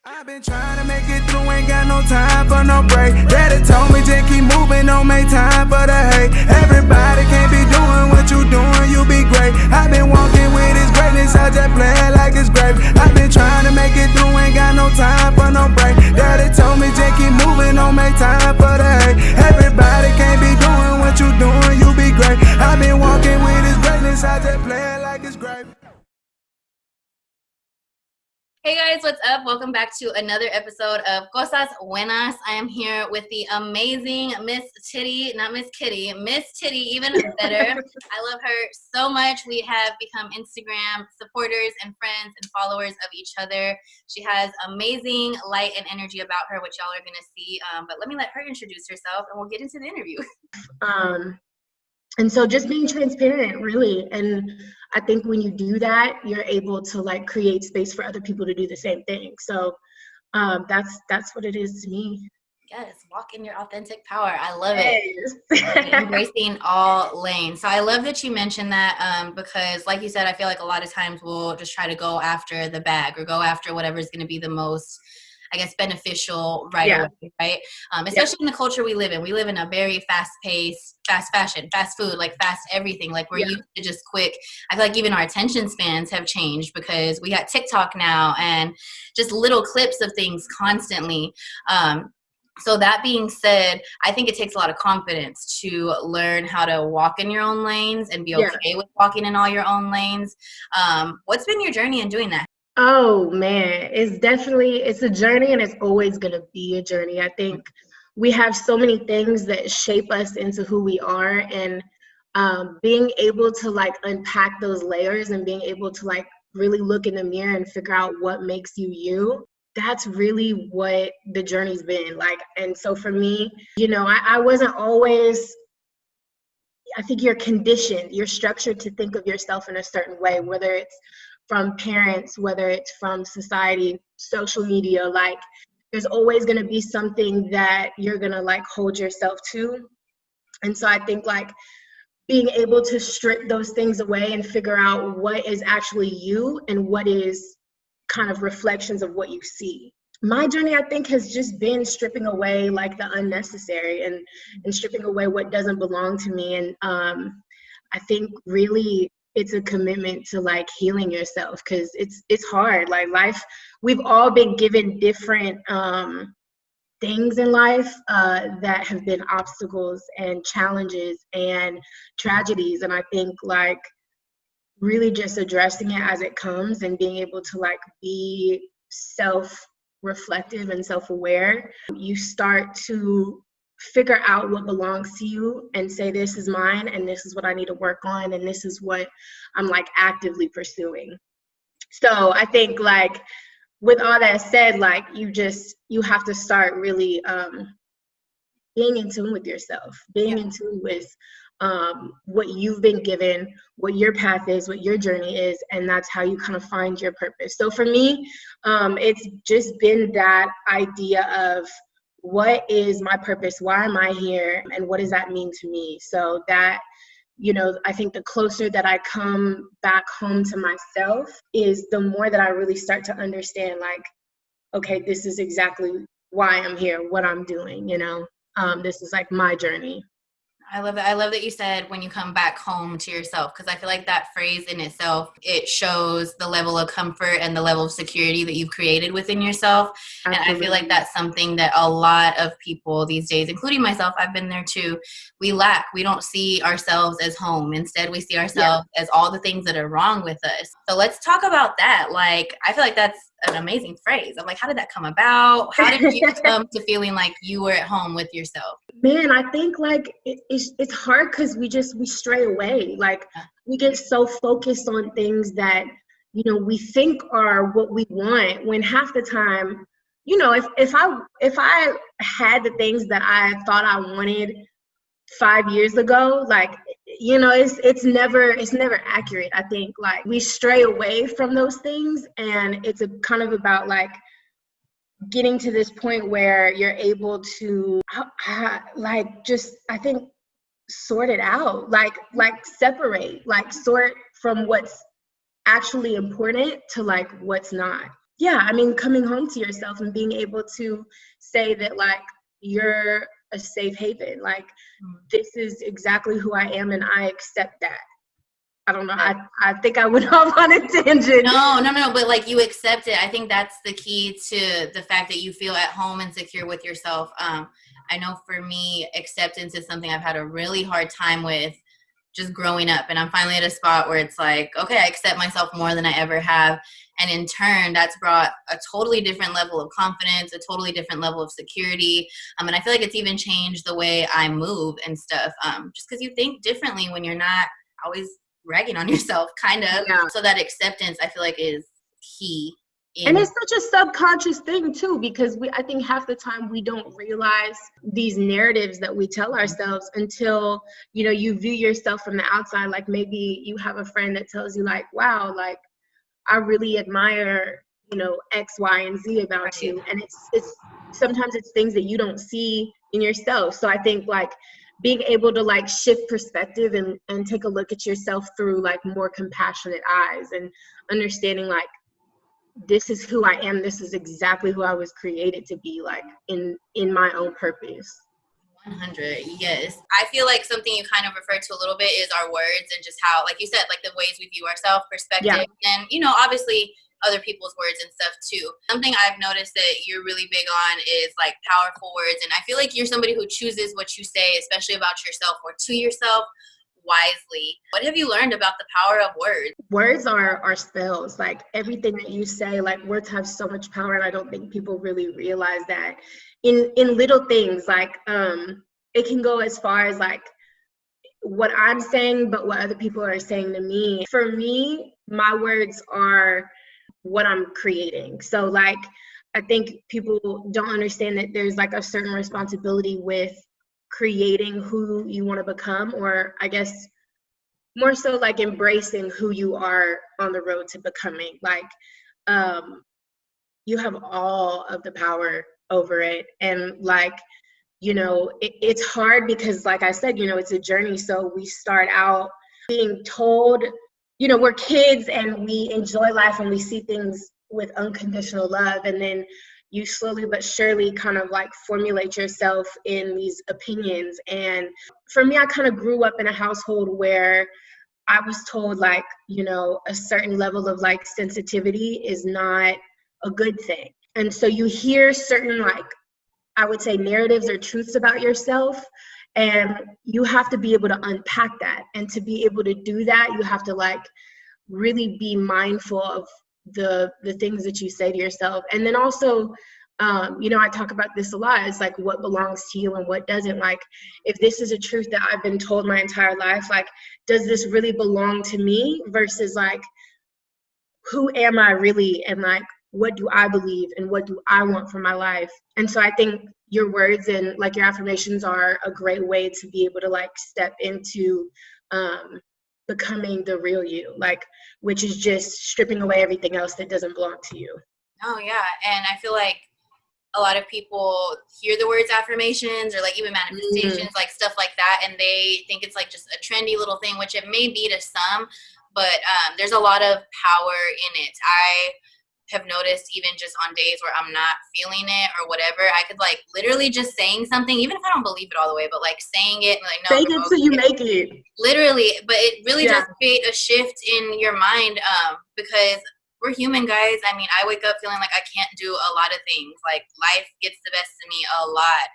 I've been trying to make it through, ain't got no time for no break. Daddy told me just keep moving, don't make time for the hate. Everybody can't be doing what you doing, you be great. I've been walking with this greatness, I just play it like it's great. I've been trying to make it through, ain't got no time for no break. Daddy told me just keep moving, don't make time for the hate. Everybody can't be doing what you doing, you be great. I've been walking with this greatness, I just play it like it's great. Hey guys, what's up? Welcome back to another episode of COSAS BUENAS. I am here with the amazing Miss Tity, not Miss Kitty, Miss Tity, even better. I love her so much. We have become Instagram supporters and friends and followers of each other. She has amazing light and energy about her, which y'all are going to see. But let me let her introduce herself and we'll get into the interview. And so just being transparent, really. And I think when you do that, you're able to like create space for other people to do the same thing. So that's what it is to me. Yes, walk in your authentic power. I love it. Embracing all lanes. So I love that you mentioned that because like you said, I feel like a lot of times we'll just try to go after the bag or go after whatever is going to be the most, I guess, beneficial away, right? Especially in the culture we live in. We live in a very fast-paced, fast fashion, fast food, like fast everything. Like we're used to just quick. I feel like even our attention spans have changed because we got TikTok now and just little clips of things constantly. So that being said, I think it takes a lot of confidence to learn how to walk in your own lanes and be okay with walking in all your own lanes. What's been your journey in doing that? Oh man, it's a journey, and it's always going to be a journey. I think we have so many things that shape us into who we are, and being able to like unpack those layers and being able to like really look in the mirror and figure out what makes you you. That's really what the journey's been like. And so for me, I wasn't always, I think you're conditioned, you're structured to think of yourself in a certain way, whether it's from parents, whether it's from society, social media. Like there's always going to be something that you're going to like hold yourself to. And so I think like being able to strip those things away and figure out what is actually you and what is kind of reflections of what you see. My journey, I think, has just been stripping away like the unnecessary and stripping away what doesn't belong to me. And I think really it's a commitment to like healing yourself, because it's hard. Like life, we've all been given different things in life that have been obstacles and challenges and tragedies. And I think like really just addressing it as it comes and being able to like be self-reflective and self-aware, you start to figure out what belongs to you and say, this is mine and this is what I need to work on and this is what I'm like actively pursuing. So I think like with all that said, like you have to start really being in tune with yourself, being in tune with what you've been given, what your path is, what your journey is, and that's how you kind of find your purpose. So for me, it's just been that idea of what is my purpose? Why am I here? And what does that mean to me? So that, I think the closer that I come back home to myself is the more that I really start to understand like, okay, this is exactly why I'm here, what I'm doing, this is like my journey. I love that. I love that you said when you come back home to yourself, because I feel like that phrase in itself, it shows the level of comfort and the level of security that you've created within yourself. Absolutely. And I feel like that's something that a lot of people these days, including myself, I've been there too, we lack. We don't see ourselves as home. Instead, we see ourselves as all the things that are wrong with us. So let's talk about that. Like, I feel like that's an amazing phrase. I'm like, how did that come about? How did you come to feeling like you were at home with yourself? Man, I think like it's hard because we stray away. Like we get so focused on things that, we think are what we want, when half the time, if I had the things that I thought I wanted 5 years ago, like, it's never accurate. I think like we stray away from those things, and it's a kind of about like getting to this point where you're able to like just, I think, sort it out, like separate, like sort from what's actually important to like what's not. yeah, I mean, coming home to yourself and being able to say that, like, you're a safe haven. Like, this is exactly who I am, and I accept that. I don't know. I think I went off on a tangent. No, but like, you accept it. I think that's the key to the fact that you feel at home and secure with yourself. I know for me, acceptance is something I've had a really hard time with just growing up. And I'm finally at a spot where it's like, okay, I accept myself more than I ever have. And in turn, that's brought a totally different level of confidence, a totally different level of security. And I feel like it's even changed the way I move and stuff. Just because you think differently when you're not always ragging on yourself, kind of. Yeah. So that acceptance, I feel like, is key. And it's such a subconscious thing too, because I think half the time we don't realize these narratives that we tell ourselves until, you know, you view yourself from the outside. Like, maybe you have a friend that tells you, like, wow, like, I really admire, you know, X, Y, and Z about you. And it's sometimes it's things that you don't see in yourself. So I think, like, being able to, like, shift perspective and take a look at yourself through, like, more compassionate eyes and understanding, like, this is who I am. This is exactly who I was created to be, like, in my own purpose. 100, yes. I feel like something you kind of referred to a little bit is our words, and just how, like you said, like, the ways we view ourselves, perspective, and, you know, obviously other people's words and stuff too. Something I've noticed that you're really big on is, like, powerful words, and I feel like you're somebody who chooses what you say, especially about yourself or to yourself, wisely. What have you learned about the power of words? Words are spells. Like, everything that you say, like, words have so much power, and I don't think people really realize that in little things. Like, it can go as far as, like, what I'm saying, but what other people are saying to me. For me, my words are what I'm creating. So, like, I think people don't understand that there's, like, a certain responsibility with creating who you want to become, or I guess more so, like, embracing who you are on the road to becoming. Like, you have all of the power over it. And, like, you know, it's hard because, like I said, you know, it's a journey. So we start out being told, you know, we're kids and we enjoy life and we see things with unconditional love. And then you slowly but surely kind of, like, formulate yourself in these opinions. And for me, I kind of grew up in a household where I was told, like, you know, a certain level of, like, sensitivity is not a good thing. And so you hear certain, like, I would say, narratives or truths about yourself, and you have to be able to unpack that. And to be able to do that, you have to, like, really be mindful of the things that you say to yourself. And then also, you know, I talk about this a lot. It's like, what belongs to you and what doesn't. Like, if this is a truth that I've been told my entire life, like, does this really belong to me versus, like, who am I really, and, like, what do I believe and what do I want for my life? And so I think your words and, like, your affirmations are a great way to be able to, like, step into becoming the real you, like, which is just stripping away everything else that doesn't belong to you. Oh yeah, and I feel like a lot of people hear the words affirmations or, like, even manifestations, like, stuff like that, and they think it's, like, just a trendy little thing, which it may be to some, but there's a lot of power in it. I have noticed, even just on days where I'm not feeling it or whatever, I could, like, literally just saying something, even if I don't believe it all the way, but, like, saying it and, like, no, say it till you make it. Literally, but it really does create a shift in your mind, because we're human, guys. I mean, I wake up feeling like I can't do a lot of things. Like, life gets the best of me a lot.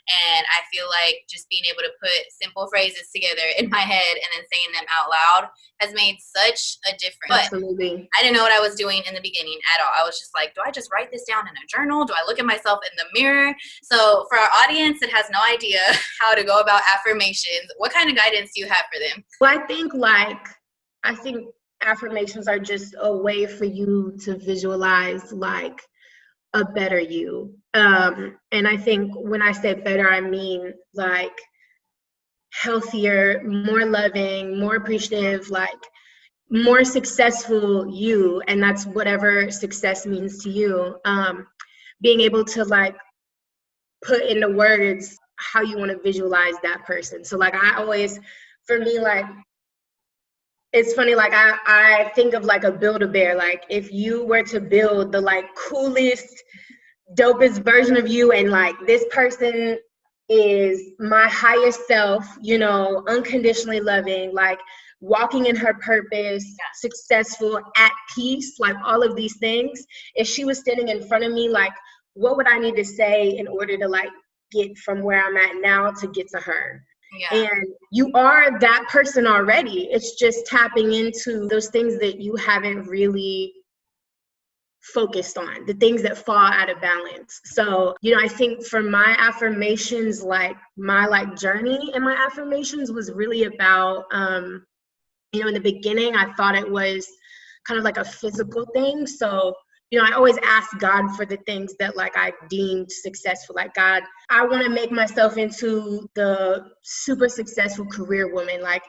And I feel like just being able to put simple phrases together in my head and then saying them out loud has made such a difference. Absolutely. But I didn't know what I was doing in the beginning at all. I was just like, do I just write this down in a journal? Do I look at myself in the mirror? So for our audience that has no idea how to go about affirmations, what kind of guidance do you have for them? Well, I think affirmations are just a way for you to visualize, like, a better you. And I think when I say better, I mean, like, healthier, more loving, more appreciative, like, more successful you. And that's whatever success means to you. Being able to, like, put into words how you want to visualize that person. So, like, I always, for me, like, It's funny, like I think of like a Build-A-Bear. Like if you were to build the like coolest, dopest version of you, and like this person is my highest self, you know, unconditionally loving, like walking in her purpose, successful, at peace, like all of these things. If she was standing in front of me, like what would I need to say in order to like get from where I'm at now to get to her? Yeah. And you are that person already. It's just tapping into those things that you haven't really focused on, the things that fall out of balance. So, you know, I think for my affirmations, like my like journey and my affirmations was really about, you know, in the beginning, I thought it was kind of like a physical thing. So, you know, I always ask God for the things that like I deemed successful. Like, God, I want to make myself into the super successful career woman. Like,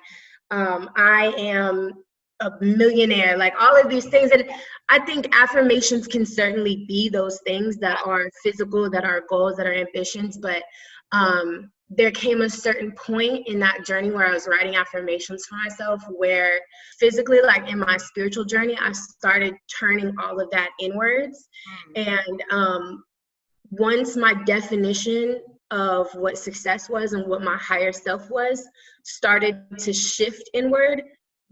I am a millionaire, like all of these things. And I think affirmations can certainly be those things that are physical, that are goals, that are ambitions. But there came a certain point in that journey where I was writing affirmations for myself, where physically, like in my spiritual journey, I started turning all of that inwards. And once my definition of what success was and what my higher self was started to shift inward,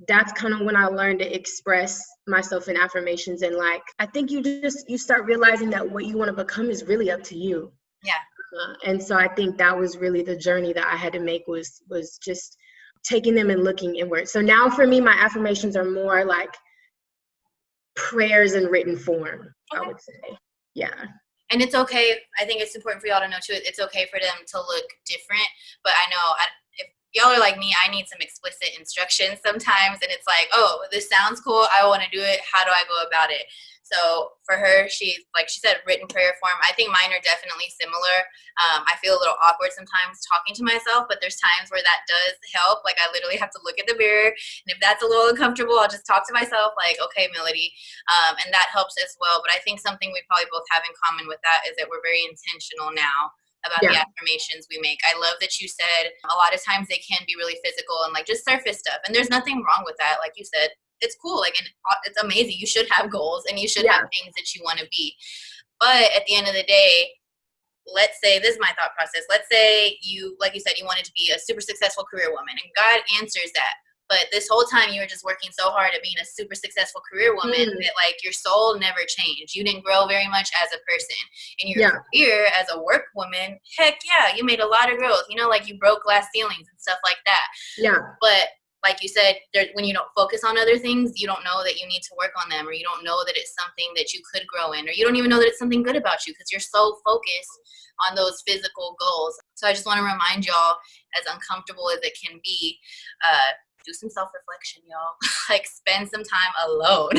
that's kind of when I learned to express myself in affirmations. And like, I think you start realizing that what you want to become is really up to you. Yeah. And so I think that was really the journey that I had to make, was just taking them and looking inward. So now for me, my affirmations are more like prayers in written form, I would say. Yeah. And it's okay. I think it's important for y'all to know too, it's okay for them to look different. But I know if y'all are like me, I need some explicit instructions sometimes. And it's like, oh, this sounds cool, I want to do it. How do I go about it? So for her, like she said, written prayer form. I think mine are definitely similar. I feel a little awkward sometimes talking to myself, but there's times where that does help. Like I literally have to look at the mirror, and if that's a little uncomfortable, I'll just talk to myself like, okay, Melody, and that helps as well. But I think something we probably both have in common with that is that we're very intentional now about the affirmations we make. I love that you said a lot of times they can be really physical and like just surface stuff, and there's nothing wrong with that. Like you said, it's cool, like, and it's amazing. You should have goals and you should have things that you want to be. But at the end of the day, let's say, this is my thought process. Let's say you, like you said, you wanted to be a super successful career woman, and God answers that. But this whole time you were just working so hard at being a super successful career woman that like your soul never changed. You didn't grow very much as a person. In your career as a work woman, heck yeah, you made a lot of growth. You know, like you broke glass ceilings and stuff like that. Yeah. But like you said, when you don't focus on other things, you don't know that you need to work on them, or you don't know that it's something that you could grow in, or you don't even know that it's something good about you because you're so focused on those physical goals. So I just want to remind y'all, as uncomfortable as it can be, do some self-reflection, y'all. Like spend some time alone.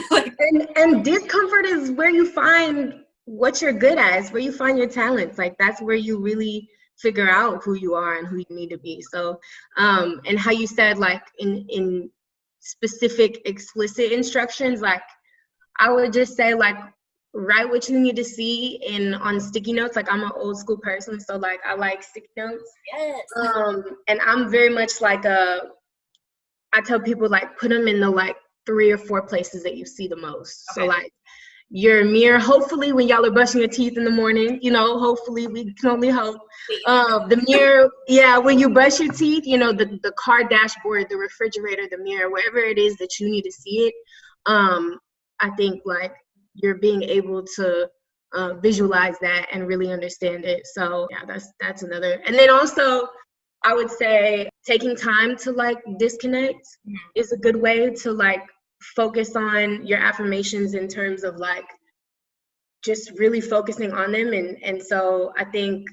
and discomfort is where you find what you're good at, it's where you find your talents. Like that's where you really figure out who you are and who you need to be. So and how you said, like in specific explicit instructions, like I would just say, like, write what you need to see on sticky notes. Like I'm an old school person, so like I like sticky notes. Yes. And I'm very much like I tell people, like, put them in the like 3 or 4 places that you see the most. Okay. So like your mirror, hopefully when y'all are brushing your teeth in the morning, you know, hopefully, we can only hope. The mirror, when you brush your teeth, you know, the car dashboard, the refrigerator, the mirror, wherever it is that you need to see it. I think like you're being able to visualize that and really understand it. So yeah, that's another. And then also, I would say taking time to like disconnect is a good way to like focus on your affirmations in terms of like just really focusing on them. And so I think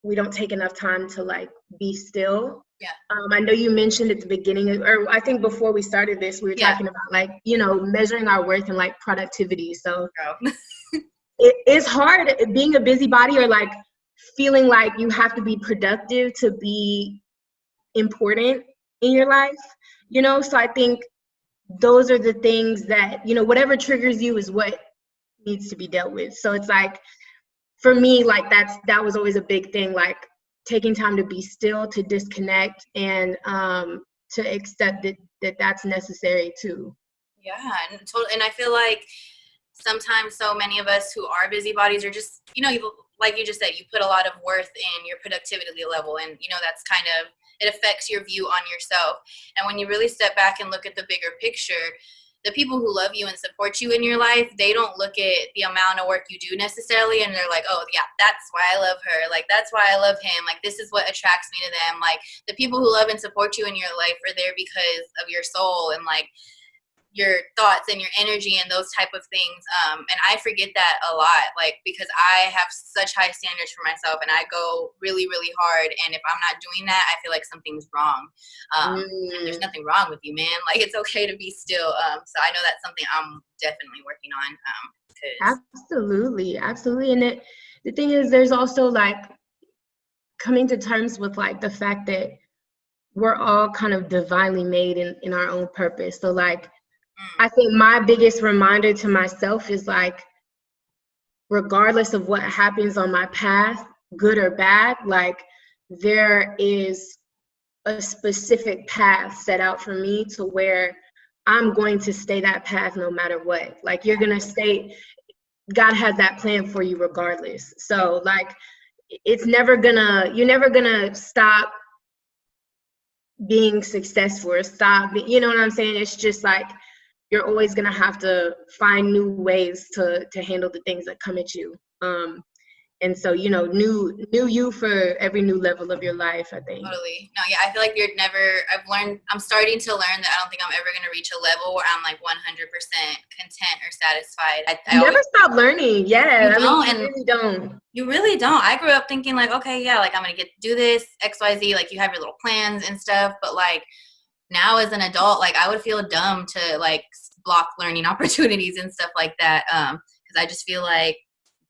we don't take enough time to like be still. Yeah. I know you mentioned at the beginning, or I think before we started this, we were talking about like, you know, measuring our worth and like productivity. So it's hard being a busybody, or like feeling like you have to be productive to be important in your life, you know? So I think those are the things that, you know, whatever triggers you is what needs to be dealt with. So it's like, for me, like that was always a big thing, like taking time to be still, to disconnect, and to accept that that's necessary too. Yeah, and totally. And I feel like sometimes so many of us who are busybodies are just, like you just said, you put a lot of worth in your productivity level, and that's kind of, it affects your view on yourself. And when you really step back and look at the bigger picture, the people who love you and support you in your life, they don't look at the amount of work you do necessarily, and they're like, oh yeah, that's why I love her, like that's why I love him, like this is what attracts me to them. Like the people who love and support you in your life are there because of your soul and like your thoughts and your energy and those type of things. And I forget that a lot, like, because I have such high standards for myself and I go really, really hard. And if I'm not doing that, I feel like something's wrong. And there's nothing wrong with you, man. Like, it's okay to be still. So I know that's something I'm definitely working on. Absolutely. And the thing is, there's also like coming to terms with like the fact that we're all kind of divinely made in our own purpose. So like, I think my biggest reminder to myself is like, regardless of what happens on my path, good or bad, like there is a specific path set out for me to where I'm going to stay that path no matter what. Like you're going to stay, God has that plan for you regardless. So like, you're never gonna stop being successful or stop, you know what I'm saying? It's just like, you're always gonna have to find new ways to handle the things that come at you. And so, new you for every new level of your life, I think. Totally. No, yeah, I feel like I'm starting to learn that I don't think I'm ever going to reach a level where I'm like 100% content or satisfied. I never stop learning. Yeah. You really don't. You really don't. I grew up thinking like, okay, yeah, like I'm going to do this, XYZ, like you have your little plans and stuff. But like now as an adult, like I would feel dumb to like block learning opportunities and stuff like that. Because I just feel like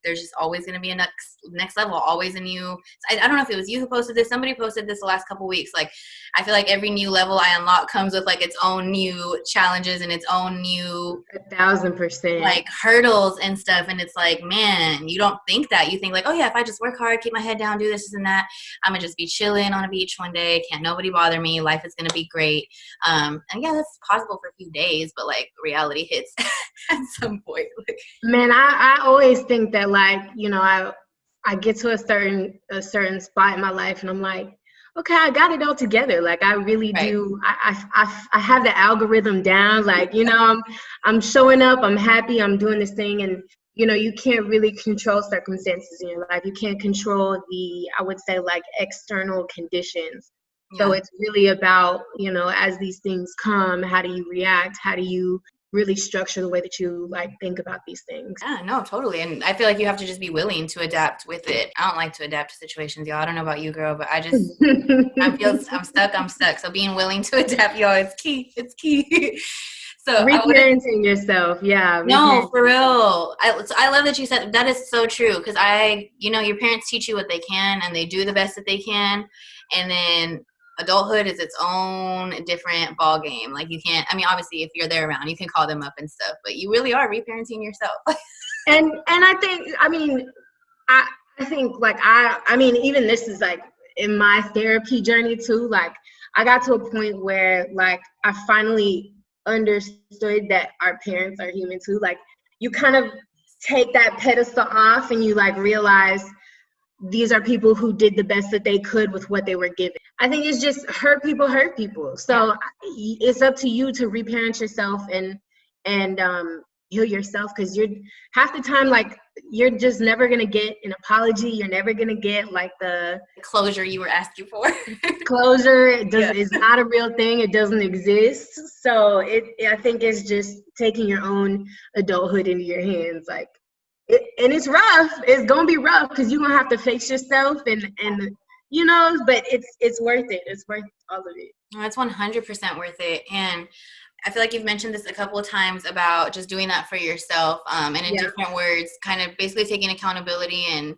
there's just always going to be a next level, always a new. I don't know if it was you who posted this. Somebody posted this the last couple weeks. Like, I feel like every new level I unlock comes with like its own new challenges and its own new 1,000% like hurdles and stuff. And it's like, man, you don't think that. You think like, oh yeah, if I just work hard, keep my head down, do this and that, I'm gonna just be chilling on a beach one day. Can't nobody bother me. Life is gonna be great. And yeah, that's possible for a few days, but like reality hits at some point. Man, I always think that like, I get to a certain spot in my life and I'm like, okay, I got it all together. Like I really do. I have the algorithm down. Like, I'm showing up, I'm happy, I'm doing this thing. And, you can't really control circumstances in your life. You can't control I would say like external conditions. Yeah. So it's really about, as these things come, how do you react? How do you really structure the way that you like think about these things? Yeah, no, totally. And I feel like you have to just be willing to adapt with it. I don't like to adapt to situations, y'all. I don't know about you, girl, but I just I'm stuck. So being willing to adapt, y'all, it's key. So reparenting yourself. Yeah. No, for real. I love that you said that. Is so true. Because your parents teach you what they can and they do the best that they can. And then adulthood is its own different ball game. Like you can't, obviously if you're there around, you can call them up and stuff, but you really are reparenting yourself. and I think, I think like, even this is like in my therapy journey too. Like I got to a point where like, I finally understood that our parents are human too. Like you kind of take that pedestal off and you like realize these are people who did the best that they could with what they were given. I think it's just hurt people. So it's up to you to reparent yourself and heal yourself, because you're half the time like you're just never gonna get an apology. You're never gonna get like the closure you were asking for. Closure is not a real thing. It doesn't exist. So I think it's just taking your own adulthood into your hands. Like. And it's rough. It's gonna be rough because you're gonna have to face yourself and but it's worth it. It's worth all of it. No, it's 100% worth it. And I feel like you've mentioned this a couple of times about just doing that for yourself, and in different words, kind of basically taking accountability and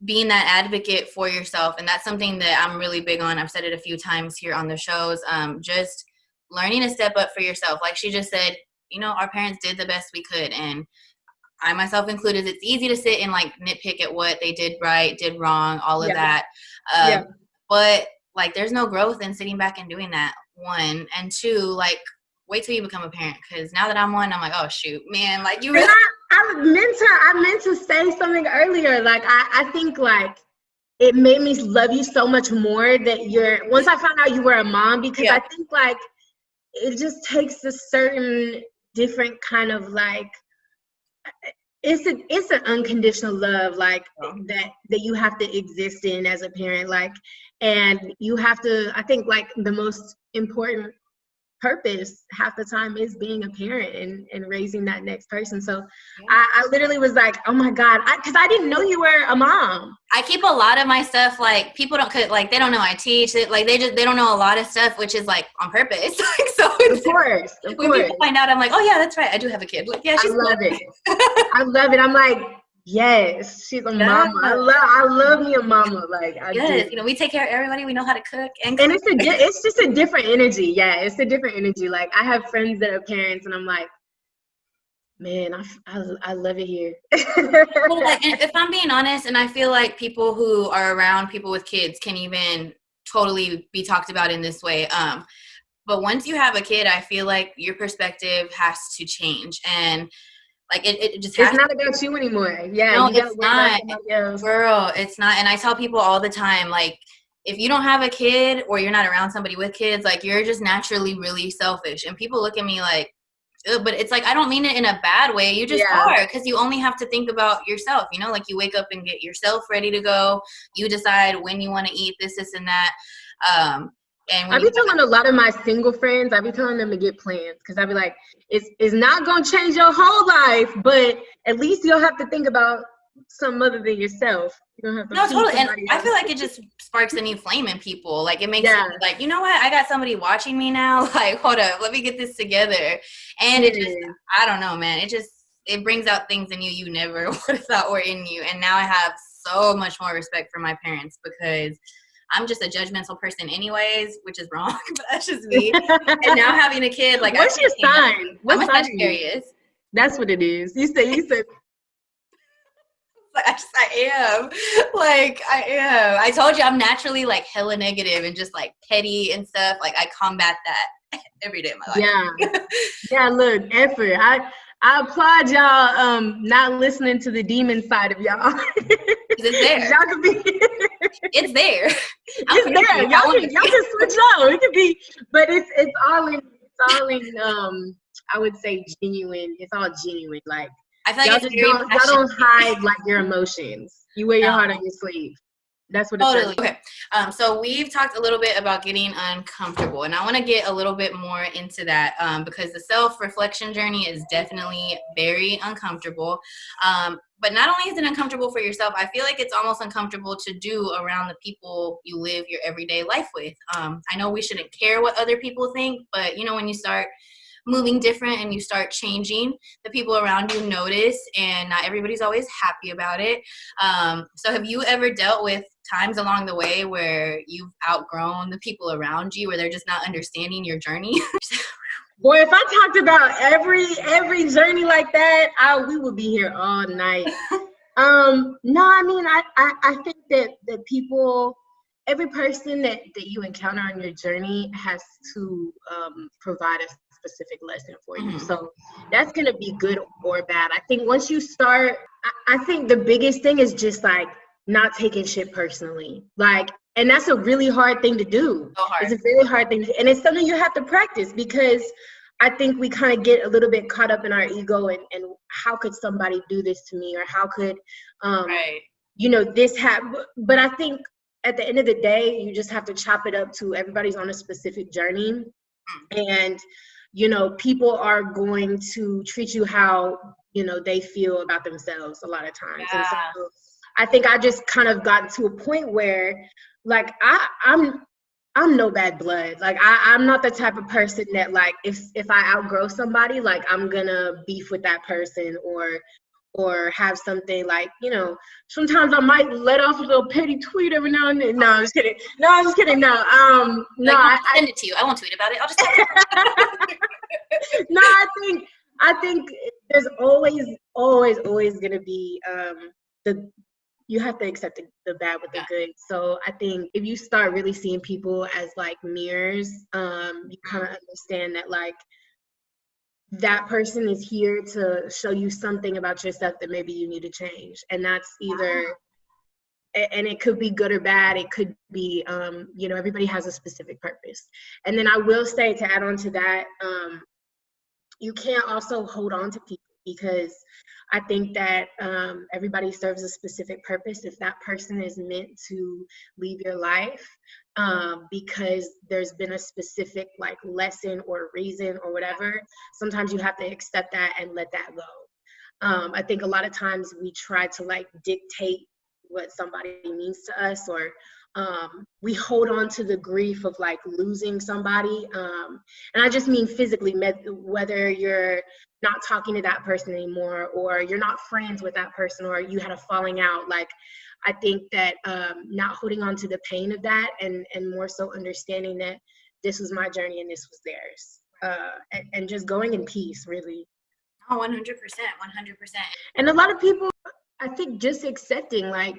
being that advocate for yourself. And that's something that I'm really big on. I've said it a few times here on the shows. Just learning to step up for yourself. Like she just said, our parents did the best we could, and I myself included, it's easy to sit and like nitpick at what they did right, did wrong, all of that. But like, there's no growth in sitting back and doing that, one. And two, like, wait till you become a parent, because now that I'm one, I'm like, oh shoot, man, like, you really. I meant to say something earlier. Like, I think, like, it made me love you so much more that once I found out you were a mom, because I think, like, it just takes a certain different kind of, like, it's an unconditional love, like, that you have to exist in as a parent, like, and you have to, I think, like, the most important purpose half the time is being a parent and raising that next person. So I literally was like, oh my God, because I didn't know you were a mom. I keep a lot of my stuff, like, people don't, like, they don't know I teach it, like, they don't know a lot of stuff, which is, like, on purpose. Like, so of course when people find out, I'm like, oh yeah, that's right, I do have a kid. Like, yeah, she's I love it. I love it. I'm like, yes, she's a mama. I love me a mama. Like, I do. You know, we take care of everybody. We know how to cook and it's just a different energy. Yeah, it's a different energy. Like, I have friends that are parents, and I'm like, man, I love it here. Well, like, if I'm being honest, and I feel like people who are around people with kids can even totally be talked about in this way. But once you have a kid, I feel like your perspective has to change, and like, it just has. It's not about you anymore. Yeah, no, you it's not, girl. It's not. And I tell people all the time, like, if you don't have a kid or you're not around somebody with kids, like, you're just naturally really selfish. And people look at me like, ugh, but it's like, I don't mean it in a bad way. You just are, because you only have to think about yourself. You know, like, you wake up and get yourself ready to go. You decide when you want to eat this and that. And I be telling a lot of my single friends, I be telling them to get plans, because I be like, it's not going to change your whole life, but at least you'll have to think about some other than yourself. You don't have to. No, totally. And I feel like it just sparks a new flame in people. Like, it makes you like, you know what? I got somebody watching me now. Like, hold up, let me get this together. And it just, I don't know, man. It brings out things in you never would have thought were in you. And now I have so much more respect for my parents, because I'm just a judgmental person anyways, which is wrong, but that's just me. And now having a kid, like, what's your sign? I'm a Sagittarius. That's what it is. You said. I am. Like, I am. I told you I'm naturally, like, hella negative and just, like, petty and stuff. Like, I combat that every day of my life. Yeah. Yeah, look, effort. I applaud y'all not listening to the demon side of y'all. It's there. Y'all can be it's there. It's there. Y'all can switch out. It could be, but it's all in I would say genuine. It's all genuine. Like, I feel like y'all don't hide, like, your emotions. You wear your heart on your sleeve. That's what it's totally. Okay. So we've talked a little bit about getting uncomfortable, and I want to get a little bit more into that because the self-reflection journey is definitely very uncomfortable. But not only is it uncomfortable for yourself, I feel like it's almost uncomfortable to do around the people you live your everyday life with. I know we shouldn't care what other people think, but, you know, when you start moving different and you start changing, the people around you notice, and not everybody's always happy about it. So have you ever dealt with times along the way where you've outgrown the people around you, where they're just not understanding your journey? Boy, if I talked about every journey like that, we would be here all night. No, I mean, I think that people, every person that you encounter on your journey has to provide a specific lesson for you. Mm-hmm. So that's going to be good or bad. I think once you start, I think the biggest thing is just, like, not taking shit personally. Like, and that's a really hard thing to do. So hard. It's a very hard thing and it's something you have to practice, because I think we kind of get a little bit caught up in our ego and how could somebody do this to me, or how could, you know, this happen. But I think at the end of the day, you just have to chop it up to everybody's on a specific journey. And, you know, people are going to treat you how, you know, they feel about themselves a lot of times. Yeah. And so I think I just kind of got to a point where, like, I'm no bad blood. Like, I'm not the type of person that, like, if I outgrow somebody, like, I'm gonna beef with that person or have something, like, you know, sometimes I might let off a little petty tweet every now and then. No, I'm just kidding. No, I'll send it to you. I won't tweet about it. I'll just No, I think there's always gonna be you have to accept the bad with the good. So I think if you start really seeing people as like mirrors, you kind of understand that like that person is here to show you something about yourself that maybe you need to change. And that's either, and it could be good or bad. It could be, you know, everybody has a specific purpose. And then I will say, to add on to that, you can't also hold on to people, because I think that everybody serves a specific purpose. If that person is meant to leave your life because there's been a specific like lesson or reason or whatever, sometimes you have to accept that and let that go. I think a lot of times we try to like dictate what somebody means to us, or we hold on to the grief of like losing somebody. And I just mean physically, whether you're not talking to that person anymore, or you're not friends with that person, or you had a falling out. Like, I think that not holding on to the pain of that, and more so understanding that this was my journey and this was theirs, and just going in peace, really. Oh, 100%, 100%. And a lot of people, I think, just accepting, like,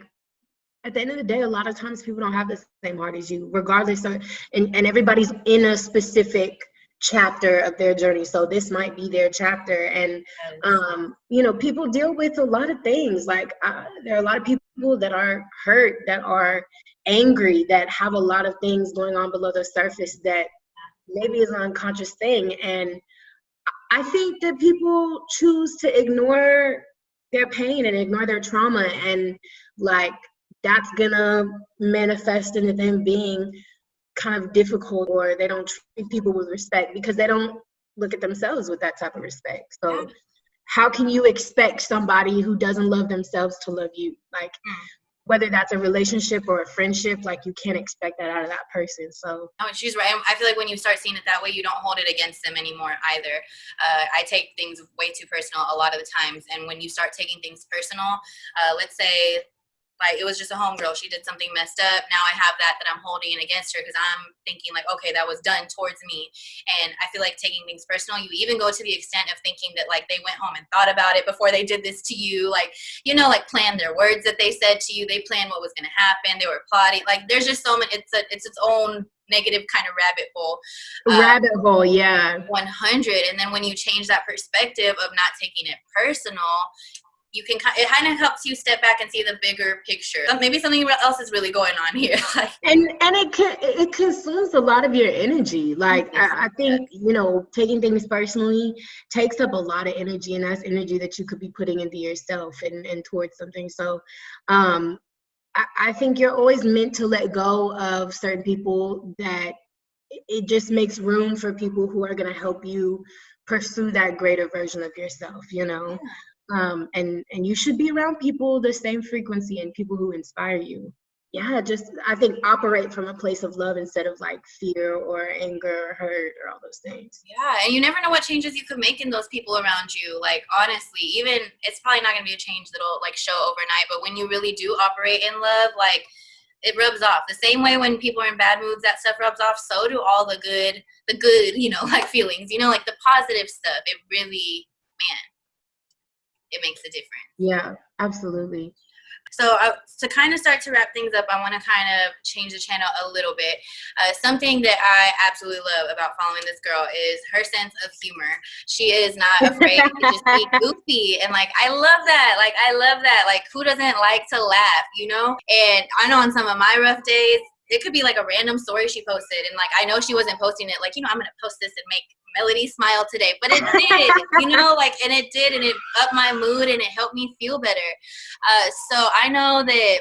at the end of the day, a lot of times people don't have the same heart as you, regardless of, and everybody's in a specific chapter of their journey. So this might be their chapter. And, you know, people deal with a lot of things. Like, there are a lot of people that are hurt, that are angry, that have a lot of things going on below the surface that maybe is an unconscious thing. And I think that people choose to ignore their pain and ignore their trauma, and like that's gonna manifest into them being kind of difficult, or they don't treat people with respect because they don't look at themselves with that type of respect. So how can you expect somebody who doesn't love themselves to love you? Like, whether that's a relationship or a friendship, like, you can't expect that out of that person. So she's right. I feel like when you start seeing it that way, you don't hold it against them anymore either. I take things way too personal a lot of the times, and when you start taking things personal, let's say like it was just a homegirl, she did something messed up, now I have that I'm holding it against her because I'm thinking like, okay, that was done towards me. And I feel like taking things personal, you even go to the extent of thinking that like they went home and thought about it before they did this to you, like, you know, like planned their words that they said to you, they planned what was going to happen, they were plotting. Like, there's just so many, it's its own negative kind of rabbit hole. Yeah. 100. And then when you change that perspective of not taking it personal, you can, it kind of helps you step back and see the bigger picture. Maybe something else is really going on here. and it consumes a lot of your energy. Like, I think, you know, taking things personally takes up a lot of energy, and that's energy that you could be putting into yourself and towards something. So I think you're always meant to let go of certain people, that it just makes room for people who are going to help you pursue that greater version of yourself, you know? And you should be around people the same frequency and people who inspire you. Yeah, just, I think, operate from a place of love instead of like fear or anger or hurt or all those things. Yeah, and you never know what changes you could make in those people around you. Like, honestly, even, it's probably not going to be a change that'll like show overnight, but when you really do operate in love, like, it rubs off. The same way when people are in bad moods, that stuff rubs off, so do all the good, you know, like feelings, you know, like the positive stuff. It really, man, it makes a difference. Yeah, absolutely. So to kind of start to wrap things up, I want to kind of change the channel a little bit. Something that I absolutely love about following this girl is her sense of humor. She is not afraid to just be goofy. And like, I love that. Like, I love that. Like, who doesn't like to laugh, you know? And I know on some of my rough days, it could be like a random story she posted. And like, I know she wasn't posting it like, you know, I'm going to post this and make Melody smile today, but it did, you know, like, and it did, and it upped my mood and it helped me feel better. So I know that,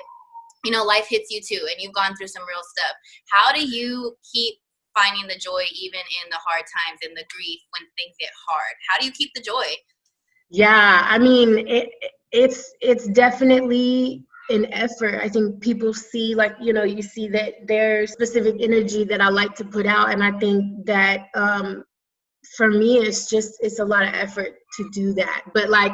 you know, life hits you too, and you've gone through some real stuff. How do you keep finding the joy even in the hard times and the grief when things get hard? How do you keep the joy? Yeah, I mean, it's definitely an effort. I think people see, like, you know, you see that there's specific energy that I like to put out, and I think that for me, it's a lot of effort to do that. But like,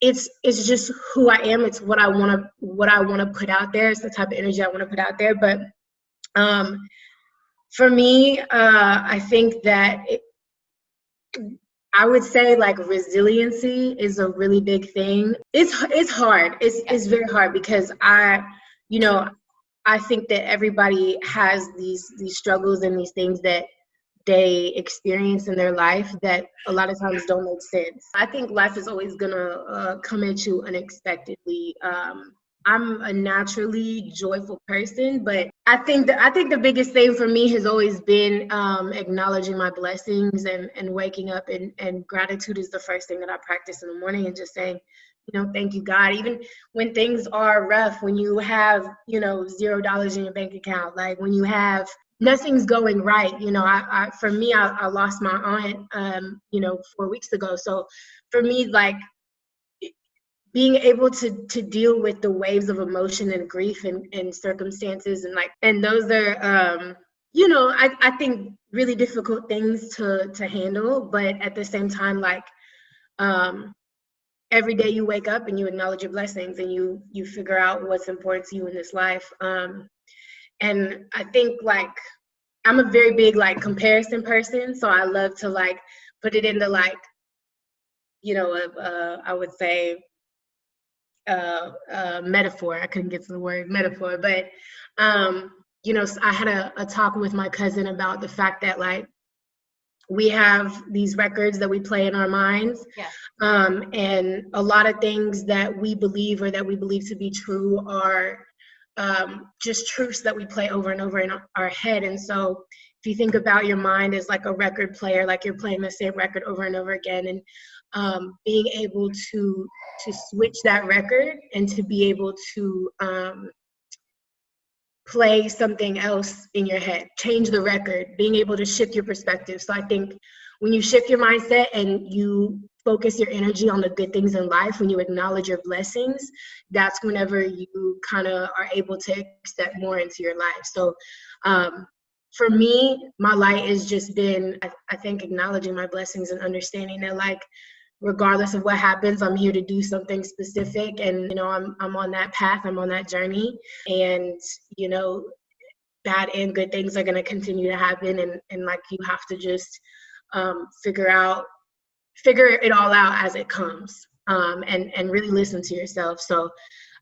it's just who I am. It's what I want to put out there. It's the type of energy I want to put out there. But for me, I think that I would say like resiliency is a really big thing. It's hard. It's very hard because you know, I think that everybody has these struggles and these things that they experience in their life that a lot of times don't make sense. I think life is always gonna come at you unexpectedly. I'm a naturally joyful person, but I think the biggest thing for me has always been acknowledging my blessings and waking up, and gratitude is the first thing that I practice in the morning, and just saying, thank you, God. Even when things are rough, when you have, $0 in your bank account, like when you have nothing's going right. For me, I lost my aunt, 4 weeks ago. So for me, like being able to deal with the waves of emotion and grief and circumstances, and those are, I think really difficult things to handle. But at the same time, like, every day you wake up and you acknowledge your blessings and you figure out what's important to you in this life. And I think, like, I'm a very big, like, comparison person. So I love to, like, put it into, like, I would say metaphor. I couldn't get to the word metaphor, but, so I had a talk with my cousin about the fact that, like, we have these records that we play in our minds. Yeah. And a lot of things that we believe or that we believe to be true are just truths that we play over and over in our head. And so if you think about your mind as like a record player, like you're playing the same record over and over again, and being able to switch that record and to be able to play something else in your head, change the record, being able to shift your perspective. So I think when you shift your mindset and you focus your energy on the good things in life, when you acknowledge your blessings, that's whenever you kind of are able to step more into your life. So for me, my light has just been, I think, acknowledging my blessings and understanding that, like, regardless of what happens, I'm here to do something specific. And, I'm on that path, I'm on that journey. And, bad and good things are going to continue to happen. And like, you have to just figure it all out as it comes, and really listen to yourself. So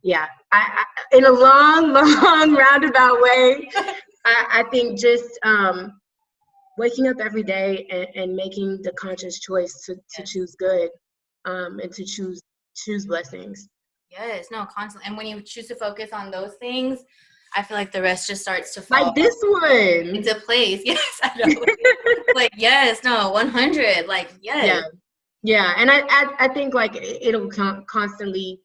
yeah, I in a long roundabout way, I think just waking up every day and making the conscious choice to choose good, and to choose blessings. Yes, no, constantly. And when you choose to focus on those things, I feel like the rest just starts to fall like this one into place. Yes, I know. Like, yes, no, 100. Like, yes. Yeah. And I think, like, it'll constantly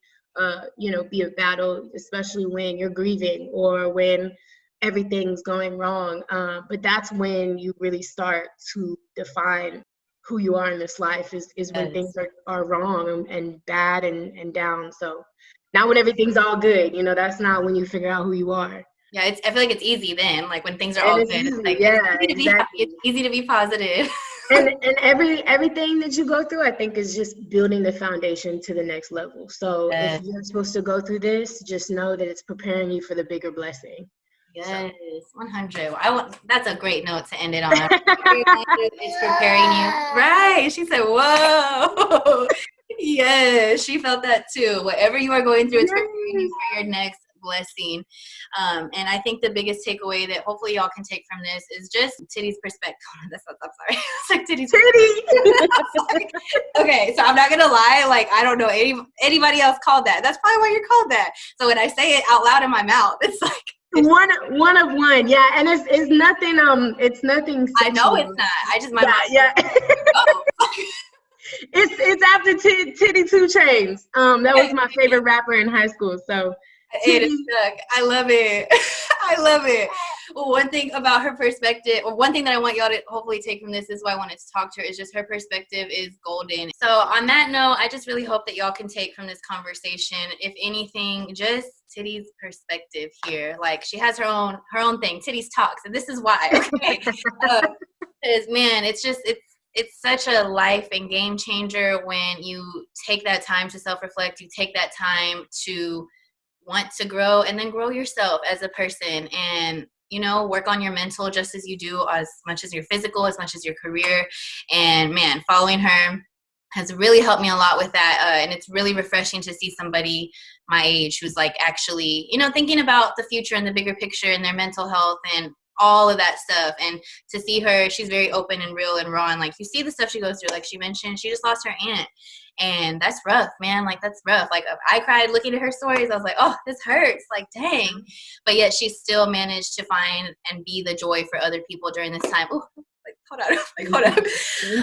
be a battle, especially when you're grieving or when everything's going wrong. But that's when you really start to define who you are in this life, is when things are wrong and bad and down. So not when everything's all good, that's not when you figure out who you are. Yeah, I feel like it's easy then, like when things are all good. Easy. Like, Exactly. It's easy to be positive. and everything that you go through, I think, is just building the foundation to the next level. So if you're supposed to go through this, just know that it's preparing you for the bigger blessing. Yes, 100. That's a great note to end it on. It's preparing you. Right. She said, whoa. Yes, she felt that too. Whatever you are going through, it's preparing you for your next blessing. And I think the biggest takeaway that hopefully y'all can take from this is just Tity's perspective. I'm sorry. It's like Tity's Tity. Okay, so I'm not gonna lie, like, I don't know anybody else called that. That's probably why you're called that. So when I say it out loud in my mouth, it's like one of one. Yeah, and it's nothing it's nothing sexual. I know it's not. I just It's after Tity 2 Chainz. That was my favorite rapper in high school. So it stuck. I love it. I love it. Well, one thing about her perspective, or one thing that I want y'all to hopefully take from this, is why I wanted to talk to her, is just her perspective is golden. So on that note, I just really hope that y'all can take from this conversation, if anything, just Tity's perspective here. Like, she has her own thing. Tity's talks, and this is why. Okay, because man, it's such a life and game changer when you take that time to self-reflect. You take that time to want to grow and then grow yourself as a person. And you know, work on your mental just as you do as much as your physical, as much as your career. And man, following her has really helped me a lot with that. And it's really refreshing to see somebody my age who's like actually, you know, thinking about the future and the bigger picture and their mental health and all of that stuff. And to see her, she's very open and real and raw. And like, you see the stuff she goes through, like she mentioned, she just lost her aunt. And that's rough, man. Like, that's rough. Like, I cried looking at her stories. I was like, oh, this hurts. Like, dang. But yet she still managed to find and be the joy for other people during this time. Ooh, like, hold on. Like, hold on.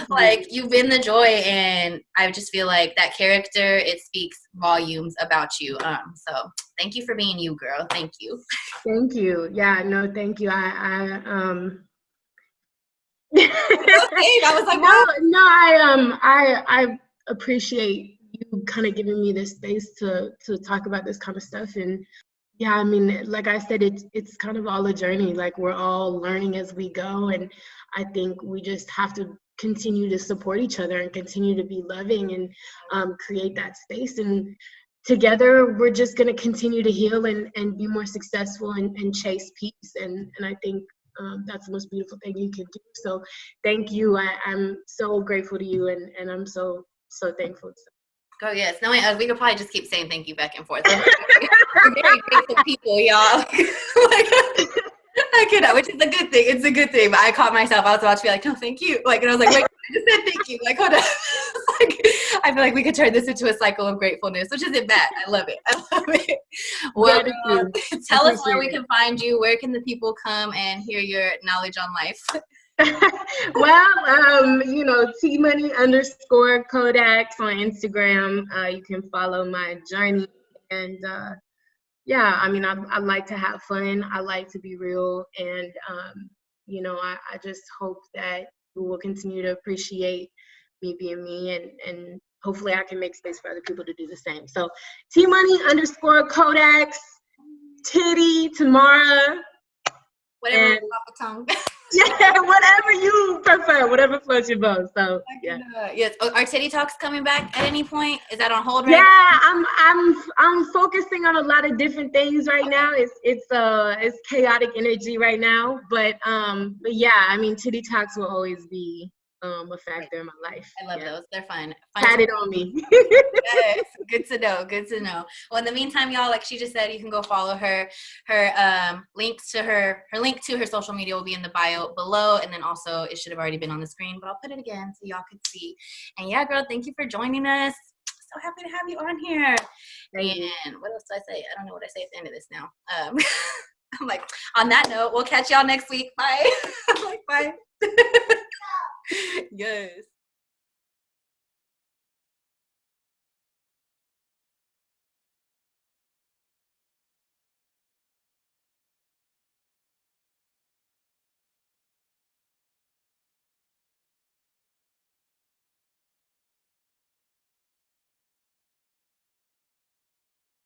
Like, you've been the joy. And I just feel like that character, it speaks volumes about you. So thank you for being you, girl. Thank you. Thank you. Yeah, no, thank you. I was like, I appreciate you kind of giving me this space to talk about this kind of stuff. And yeah, I mean, like I said, it's kind of all a journey. Like, we're all learning as we go, and I think we just have to continue to support each other and continue to be loving and create that space. And together, we're just going to continue to heal and be more successful and chase peace. And I think that's the most beautiful thing you can do. So thank you. I'm so grateful to you, and I'm so thankful. Oh, yes. No, we could probably just keep saying thank you back and forth. We're very grateful people, y'all. Like, I could, which is a good thing. It's a good thing. But I caught myself. I was about to be like, no, thank you. Like, and I was like, wait, I just said thank you. Like, hold on. Like, I feel like we could turn this into a cycle of gratefulness, which isn't bad. I love it. I love it. Well, tell us where we can find you. Where can the people come and hear your knowledge on life? Well, you know, T_Money_Kodaks on Instagram. You can follow my journey. And yeah, I mean, I like to have fun. I like to be real. And, you know, I just hope that you will continue to appreciate me being me. And hopefully I can make space for other people to do the same. So T_Money_Kodaks, Tity, Tamara. Whatever off the tongue. Yeah, whatever you prefer, whatever floats your boat. So yeah. Yes. Are Tity Talks coming back at any point? Is that on hold right now? Yeah, I'm focusing on a lot of different things right now. It's chaotic energy right now, but yeah, I mean, Tity Talks will always be a factor in my life. I love those. They're fun. Pat it on me. Yes. Good to know. Good to know. Well, in the meantime, y'all, like she just said, you can go follow her. Her links to her link to her social media will be in the bio below, and then also it should have already been on the screen, but I'll put it again so y'all could see. And yeah, girl, thank you for joining us. So happy to have you on here. And what else do I say? I don't know what I say at the end of this now. I'm like, on that note, we'll catch y'all next week. Bye. I'm like, bye. Yes.